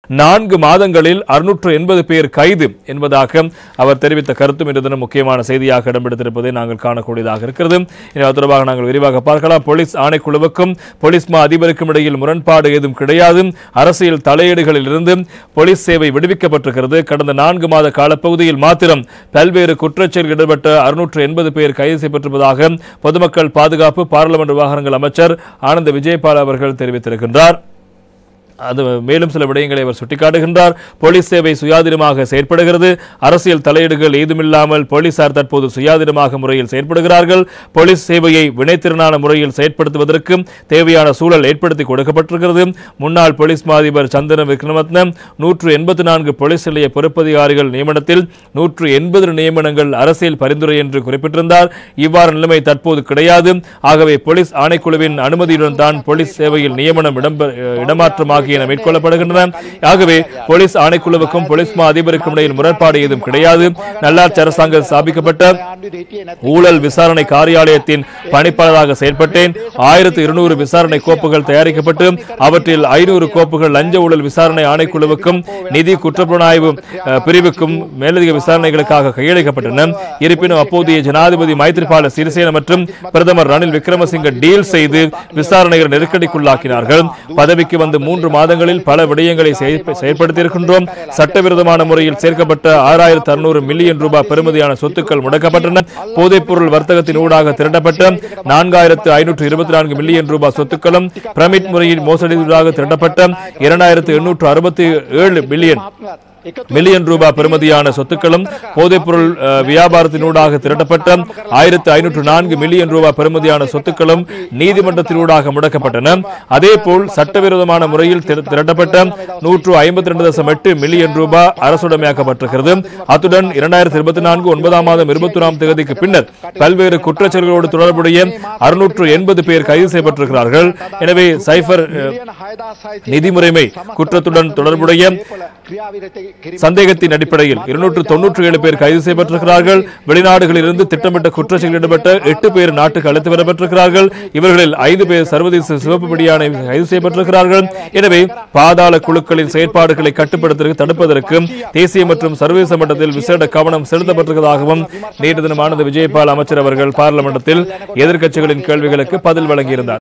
4 மாதங்களில் 680 பேர் கைது என்பதாக அவர் தெரிவித்த கருத்தும் இன்று தினம் முக்கியமான செய்தியாக இடம்பெடுத்திருப்பதை நாங்கள் காணக்கூடியதாக இருக்கிறது. இது தொடர்பாக நாங்கள் விரிவாக பார்க்கலாம். போலீஸ் ஆணைக்குழுவுக்கும் போலீஸ் மா அதிபருக்கும் இடையில் முரண்பாடு ஏதும் கிடையாது. அரசியல் தலையீடுகளில் இருந்து போலீஸ் சேவை விடுவிக்கப்பட்டிருக்கிறது. கடந்த 4 மாத காலப்பகுதியில் மாத்திரம் பல்வேறு குற்றச்செயலில் ஈடுபட்ட 680 பேர் கைது செய்யப்பட்டிருப்பதாக பொதுமக்கள் பாதுகாப்பு பாராளுமன்ற விவகாரங்கள் அமைச்சர் ஆனந்த விஜயபால் அவர்கள் தெரிவித்திருக்கின்றார். அது மேலும் சில விடயங்களை அவர் சுட்டிக்காட்டுகின்றார். போலீஸ் சேவை சுயாதீனமாக செயற்படுகிறது. அரசியல் தலையீடுகள் ஏதுமில்லாமல் போலீசார் தற்போது சுயாதீனமாக முறையில் செயற்படுகிறார்கள். போலீஸ் சேவையை வினைத்திறனான முறையில் செயற்படுத்துவதற்கு தேவையான சூழல் ஏற்படுத்தி கொடுக்கப்பட்டிருக்கிறது. முன்னாள் போலீஸ் மா அதிபர் சந்தன விக்ரமரத்ன 184 போலீஸ் நிலைய பொறுப்பதிகாரிகள் நியமனத்தில் 180 நியமனங்கள் அரசியல் பரிந்துரை என்று குறிப்பிட்டிருந்தார். இவ்வாறு நிலைமை தற்போது கிடையாது. ஆகவே போலீஸ் ஆணைக்குழுவின் அனுமதியுடன் தான் போலீஸ் சேவையில் நியமனம் இடமாற்றமாக மேற்கொள்ளப்படுகின்றன. ஆகவே போலீஸ் ஆணைக்குழுவுக்கும் போலீஸ் மா அதிபருக்கும் இடையில் முரண்பாடு ஏதும் கிடையாது. நல்லாட்சி அரசாங்கம் ஸ்தாபிக்கப்பட்ட ஊழல் விசாரணை காரியாலயத்தின் பணிப்பாளராக செயல்பட்டேன். 1200 விசாரணை கோப்புகள் தயாரிக்கப்பட்டு அவற்றில் 500 கோப்புகள் லஞ்ச ஊழல் விசாரணை ஆணைக்குழுவுக்கும் நிதி குற்றப்புலனாய்வு பிரிவுக்கும் மேலதிக விசாரணைகளுக்காக கையளிக்கப்பட்டன. இருப்பினும் அப்போதைய ஜனாதிபதி மைத்ரிபால சிறிசேன மற்றும் பிரதமர் ரணில் விக்ரமசிங்க டீல் செய்து விசாரணைகளை நெருக்கடிக்குள்ளாக்கினார்கள். பதவிக்கு வந்து 3 மாதங்களில் பல விடயங்களை செயற்படுத்தியிருக்கின்றோம். சட்டவிரோதமான முறையில் சேர்க்கப்பட்ட 6600 மில்லியன் ரூபாய் பெறுமதியான சொத்துக்கள் முடக்கப்பட்டன. போதைப்பொருள் வர்த்தகத்தின் ஊடாக திரட்டப்பட்ட 4524 மில்லியன் ரூபாய் சொத்துக்களும் பிரமிட் முறையில் மோசடியாக திரட்டப்பட்ட 2867 மில்லியன் ரூபாய் பெறுமதியான சொத்துக்களும் போதைப்பொருள் வியாபாரத்தினூடாக திரட்டப்பட்ட 1504 மில்லியன் ரூபாய் பெறுமதியான சொத்துக்களும் நீதிமன்றத்தினூடாக முடக்கப்பட்டன. அதேபோல் சட்டவிரோதமான முறையில் திரட்டப்பட்ட 152.8 மில்லியன் ரூபாய் அரசுடைமையாக்கப்பட்டிருக்கிறது. அத்துடன் 2024 9ஆம் மாதம் 21ஆம் தேதிக்கு பின்னர் பல்வேறு குற்றச்செயல்களோடு தொடர்புடைய 680 பேர் கைது செய்யப்பட்டிருக்கிறார்கள். எனவே சைபர் நிதி முறைமை குற்றத்துடன் தொடர்புடைய சந்தேகத்தின் அடிப்படையில் 297 பேர் கைது செய்யப்பட்டிருக்கிறார்கள். வெளிநாடுகளில் இருந்து திட்டமிட்ட குற்றச்செயலில் ஈடுபட்ட 8 பேர் நாட்டுக்கு அழைத்து வரப்பட்டிருக்கிறார்கள். இவர்களில் 5 பேர் சர்வதேச சிவப்பு பிடியானை கைது செய்யப்பட்டிருக்கிறார்கள். எனவே பாதாள குழுக்களின் செயற்பாடுகளை கட்டுப்படுத்த தடுப்பதற்கு தேசிய மற்றும் சர்வதேச மட்டத்தில் விசேட கவனம் செலுத்தப்பட்டிருப்பதாகவும் நேற்று தினம் ஆனந்த விஜயபால் அமைச்சர் அவர்கள் பாராளுமன்றத்தில் எதிர்க்கட்சிகளின் கேள்விகளுக்கு பதில் வழங்கியிருந்தார்.